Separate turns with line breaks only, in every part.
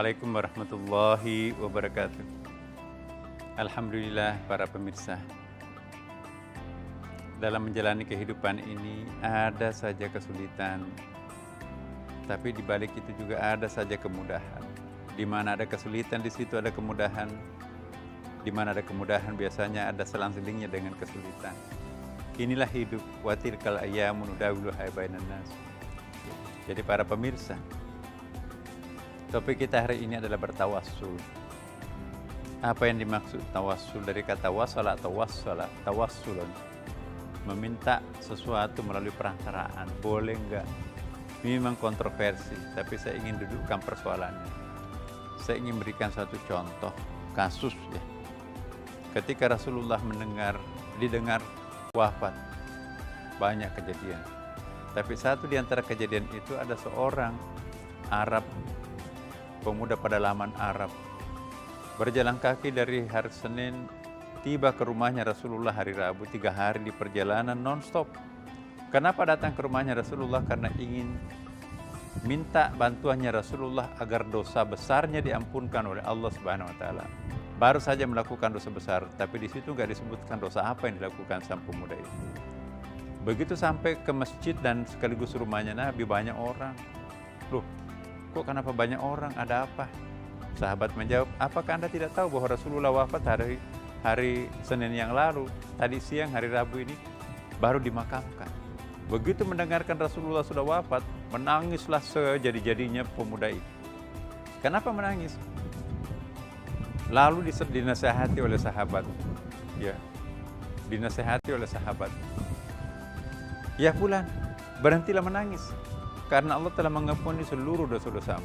Assalamualaikum warahmatullahi wabarakatuh. Alhamdulillah para pemirsa, dalam menjalani kehidupan ini ada saja kesulitan, tapi di balik itu juga ada saja kemudahan. Di mana ada kesulitan, di situ ada kemudahan. Di mana ada kemudahan, biasanya ada selang-selingnya dengan kesulitan. Inilah hidup, wa tilkal ayyamu nudawiluha bainan nas. Jadi para pemirsa, topik kita hari ini adalah bertawassul. Apa yang dimaksud tawassul? Dari kata wasala atau wassala, tawassulun, meminta sesuatu melalui perantaraan. Boleh enggak? Memang kontroversi, tapi saya ingin dudukkan persoalannya. Saya ingin berikan satu contoh kasus ya. Ketika Rasulullah didengar wafat, banyak kejadian. Tapi satu di antara kejadian itu ada seorang Arab, pemuda pedalaman Arab, berjalan kaki dari hari Senin tiba ke rumahnya Rasulullah hari Rabu, 3 hari di perjalanan non-stop. Kenapa datang ke rumahnya Rasulullah? Karena ingin minta bantuannya Rasulullah agar dosa besarnya diampunkan oleh Allah Subhanahu wa taala. Baru saja melakukan dosa besar, tapi di situ nggak disebutkan dosa apa yang dilakukan sang pemuda itu. Begitu sampai ke masjid dan sekaligus rumahnya Nabi, banyak orang. Loh, kok kenapa banyak orang? Ada apa? Sahabat menjawab, apakah Anda tidak tahu bahwa Rasulullah wafat hari Senin yang lalu? Tadi siang hari Rabu ini baru dimakamkan. Begitu mendengarkan Rasulullah sudah wafat, menangislah sejadi-jadinya pemuda itu. Kenapa menangis? Lalu dinasehati oleh sahabat. Ya, dinasehati oleh sahabat. Ya fulan, berhentilah menangis, karena Allah telah mengampuni seluruh dosa-dosamu.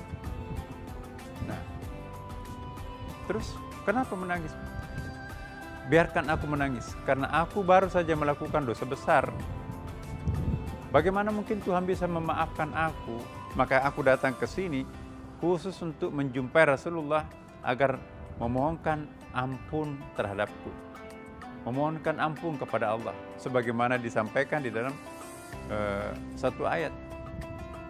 Nah, terus kenapa menangis? Biarkan aku menangis, karena aku baru saja melakukan dosa besar. Bagaimana mungkin Tuhan bisa memaafkan aku? Maka aku datang ke sini khusus untuk menjumpai Rasulullah agar memohonkan ampun terhadapku. Memohonkan ampun kepada Allah. Sebagaimana disampaikan di dalam satu ayat.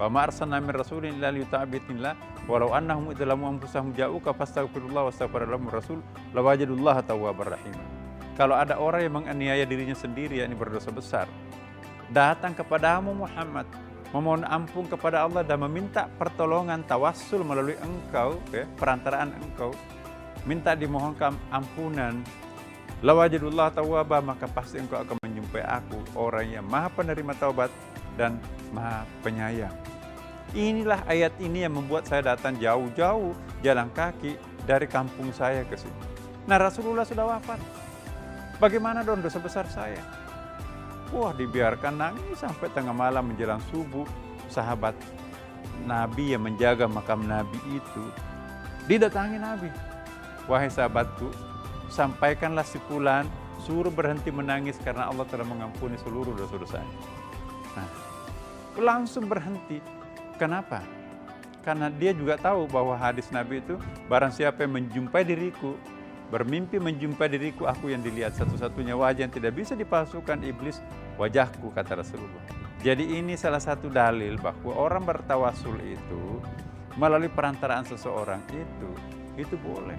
Wa ma arsalna min rasulin illa liyuta'a bi'idznillah walau annahum idzalamu anfusahum ja'uka fastaghfirullah wastaghfara lahum rasul lawajadullaha tawwabar rahim. Kalau ada orang yang menganiaya dirinya sendiri, yakni berdosa besar, datang kepadamu Muhammad, memohon ampun kepada Allah dan meminta pertolongan tawassul melalui engkau, perantaraan engkau, minta dimohonkan ampunan, lawajadullah tawwaba, maka pasti engkau akan menjumpai aku, orang yang maha penerima taubat dan maha penyayang. Inilah ayat ini yang membuat saya datang jauh-jauh jalan kaki dari kampung saya ke sini. Nah, Rasulullah sudah wafat. Bagaimana dong dosa besar saya? Wah, dibiarkan nangis sampai tengah malam menjelang subuh. Sahabat Nabi yang menjaga makam Nabi itu didatangi Nabi. Wahai sahabatku, sampaikanlah si fulan, suruh berhenti menangis karena Allah telah mengampuni seluruh dosa-dosanya. Nah, langsung berhenti. Kenapa? Karena dia juga tahu bahwa hadis Nabi itu, barang siapa yang menjumpai diriku, bermimpi menjumpai diriku, aku yang dilihat, satu-satunya wajah yang tidak bisa dipalsukan iblis, wajahku, kata Rasulullah. Jadi ini salah satu dalil bahwa orang bertawassul itu melalui perantaraan seseorang itu boleh.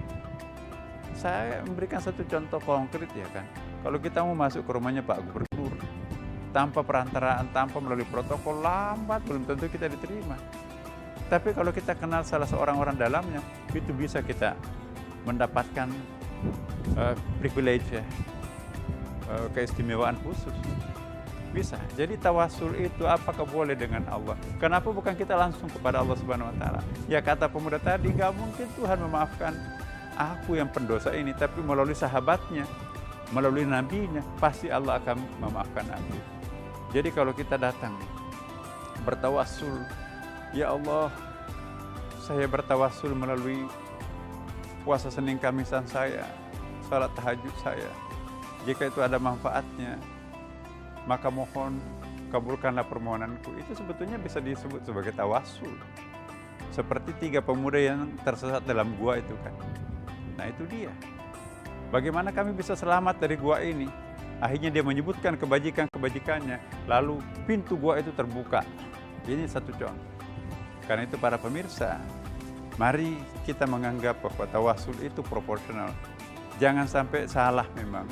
Saya memberikan satu contoh konkret ya kan. Kalau kita mau masuk ke rumahnya Pak Gubernur, tanpa perantaraan, tanpa melalui protokol, lambat, belum tentu kita diterima. Tapi kalau kita kenal salah seorang orang dalamnya, itu bisa kita mendapatkan privilege ya, keistimewaan khusus. Bisa. Jadi tawassul itu apakah boleh dengan Allah? Kenapa bukan kita langsung kepada Allah Subhanahu wa taala? Ya kata pemuda tadi, nggak mungkin Tuhan memaafkan aku yang pendosa ini, tapi melalui sahabatnya, melalui nabinya, pasti Allah akan memaafkan aku. Jadi kalau kita datang bertawassul, ya Allah, saya bertawassul melalui puasa Senin Kamisan saya, salat tahajud saya. Jika itu ada manfaatnya, maka mohon kabulkanlah permohonanku. Itu sebetulnya bisa disebut sebagai tawassul. Seperti 3 pemuda yang tersesat dalam gua itu kan. Nah itu dia. Bagaimana kami bisa selamat dari gua ini? Akhirnya dia menyebutkan kebajikan-kebajikannya. Lalu pintu gua itu terbuka. Ini satu contoh. Karena itu para pemirsa, Mari kita menganggap bahwa tawasul itu proporsional. Jangan sampai salah memang.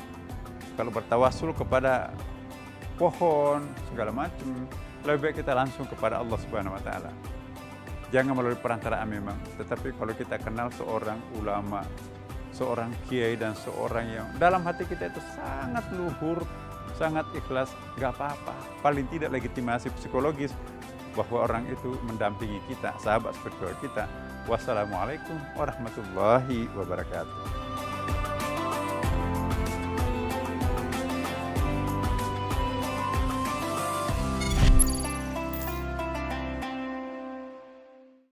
Kalau bertawasul kepada pohon, segala macam, lebih baik kita langsung kepada Allah Subhanahu wa Ta'ala. Jangan melalui perantaraan memang. Tetapi kalau kita kenal seorang ulama, seorang kiai, dan seorang yang dalam hati kita itu sangat luhur, sangat ikhlas, gak apa-apa. Paling tidak legitimasi psikologis bahwa orang itu mendampingi kita, sahabat spiritual kita. Wassalamualaikum warahmatullahi wabarakatuh.